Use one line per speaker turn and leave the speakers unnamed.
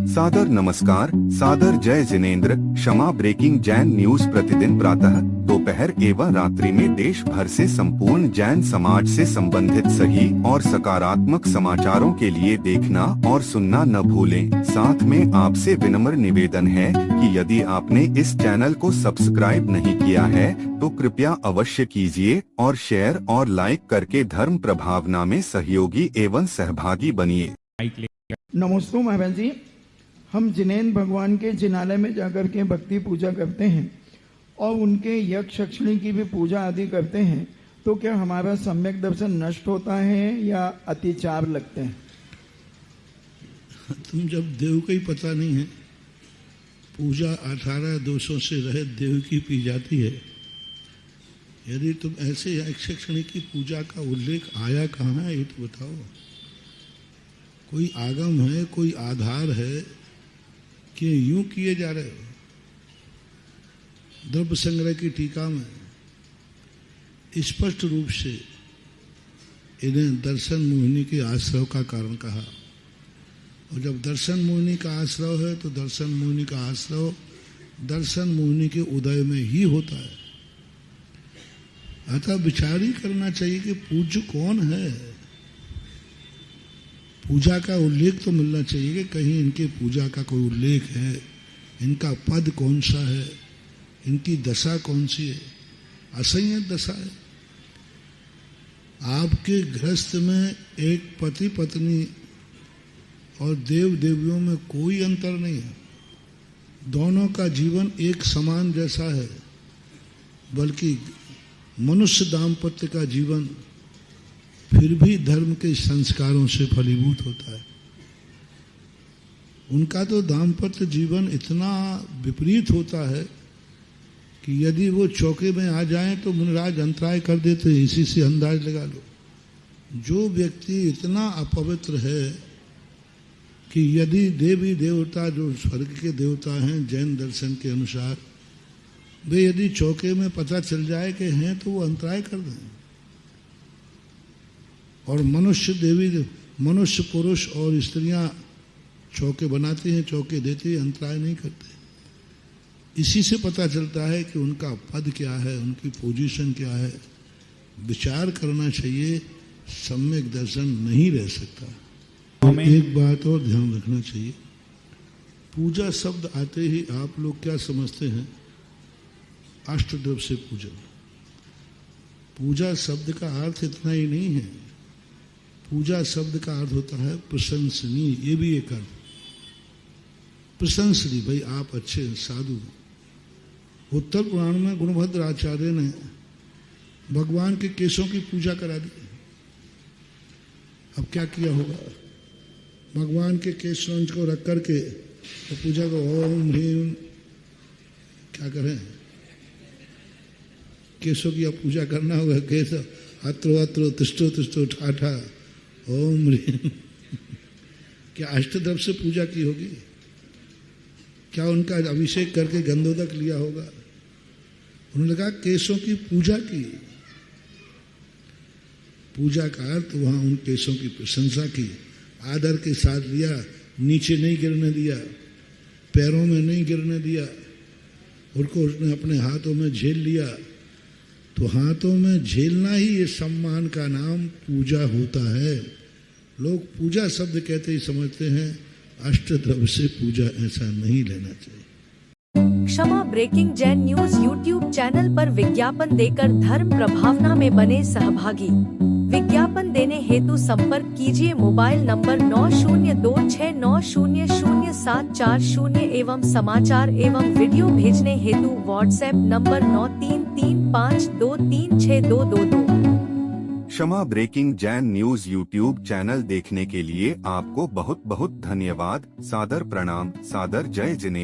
सादर नमस्कार, सादर जय जिनेंद्र। क्षमा ब्रेकिंग जैन न्यूज प्रतिदिन प्रातः, दोपहर एवं रात्रि में देश भर से संपूर्ण जैन समाज से संबंधित सही और सकारात्मक समाचारों के लिए देखना और सुनना न भूलें। साथ में आपसे विनम्र निवेदन है कि यदि आपने इस चैनल को सब्सक्राइब नहीं किया है तो कृपया अवश्य कीजिए और शेयर और लाइक करके धर्म प्रभावना में सहयोगी एवं सहभागी बनिए।
नमस्ते महाराज जी, हम जिनेंद्र भगवान के जिनालय में जाकर के भक्ति पूजा करते हैं और उनके यक्ष यक्षिणी की भी पूजा आदि करते हैं, तो क्या हमारा सम्यक दर्शन नष्ट होता है या अतिचार लगते हैं?
तुम जब देव का ही पता नहीं है, पूजा 18 दोषों से रहित देव की पी जाती है। यदि तुम ऐसे यक्ष यक्षिणी की पूजा का उल्लेख आया कहाँ है, ये तो बताओ। कोई आगम है, कोई आधार है कि यूं किए जा रहे हो? द्रव्य संग्रह की टीका में स्पष्ट रूप से इन्हें दर्शन मोहिनी के आश्रव का कारण कहा, और जब दर्शन मोहिनी का आश्रव है तो दर्शन मोहिनी का आश्रव दर्शन मोहिनी के उदय में ही होता है। अतः विचार ही करना चाहिए कि पूज्य कौन है। पूजा का उल्लेख तो मिलना चाहिए कि कहीं इनके पूजा का कोई उल्लेख है, इनका पद कौन सा है, इनकी दशा कौन सी है। असंयत दशा है। आपके गृहस्थ में एक पति पत्नी और देव देवियों में कोई अंतर नहीं है। दोनों का जीवन एक समान जैसा है, बल्कि मनुष्य दाम्पत्य का जीवन फिर भी धर्म के संस्कारों से फलीभूत होता है। उनका तो दाम्पत्य जीवन इतना विपरीत होता है कि यदि वो चौके में आ जाएं तो मुनिराज अंतराय कर देते हैं। इसी से अंदाज लगा लो। जो व्यक्ति इतना अपवित्र है कि यदि देवी देवता जो स्वर्ग के देवता हैं जैन दर्शन के अनुसार, वे यदि चौके में पता चल जाए कि हैं तो वो अंतराय कर दें। और मनुष्य देवी, मनुष्य पुरुष और स्त्रियां चौके बनाते हैं, चौके देते हैं, अंतराय नहीं करते। इसी से पता चलता है कि उनका पद क्या है, उनकी पोजीशन क्या है। विचार करना चाहिए, सम्यक दर्शन नहीं रह सकता। और एक बात और ध्यान रखना चाहिए, पूजा शब्द आते ही आप लोग क्या समझते हैं? अष्टद्रव्य से पूजन। पूजा शब्द का अर्थ इतना ही नहीं है। पूजा शब्द का अर्थ होता है प्रशंसनीय। ये भी एक अर्थ, प्रशंसनीय, भाई आप अच्छे साधु। उत्तर पुराण में गुणभद्र आचार्य ने भगवान के केशों की पूजा करा दी। अब क्या किया होगा? भगवान के केशों को रख करके तो पूजा को ओम ह्रीम क्या करें, केशों की अब पूजा करना होगा। केश अत्रो अत्रो तिष्ठो तिष्ठो ठाठा ओम ह्रीम। क्या अष्टद्रव्य से पूजा की होगी? क्या उनका अभिषेक करके गंधोदक लिया होगा? उन्होंने कहा केशों की पूजा की। पूजा का अर्थ वहां उन केशों की प्रशंसा की, आदर के साथ लिया, नीचे नहीं गिरने दिया, पैरों में नहीं गिरने दिया, उनको उसने अपने हाथों में झेल लिया। तो हाथों में झेलना ही ये सम्मान का नाम पूजा होता है। लोग पूजा शब्द कहते ही समझते हैं अष्टद्रव्य से पूजा, ऐसा नहीं लेना चाहिए।
Kshama breaking Jain news YouTube channel पर विज्ञापन देकर धर्म प्रभावना में बने सहभागी। विज्ञापन देने हेतु संपर्क कीजिए मोबाइल नंबर 9026900740 एवं समाचार एवं वीडियो भेजने हेतु WhatsApp number 9335236222।
Kshama breaking Jain news YouTube channel देखने के लिए आपको बहुत बहुत धन्यवाद। सादर प्रणाम। सादर जय जिनेंद्र।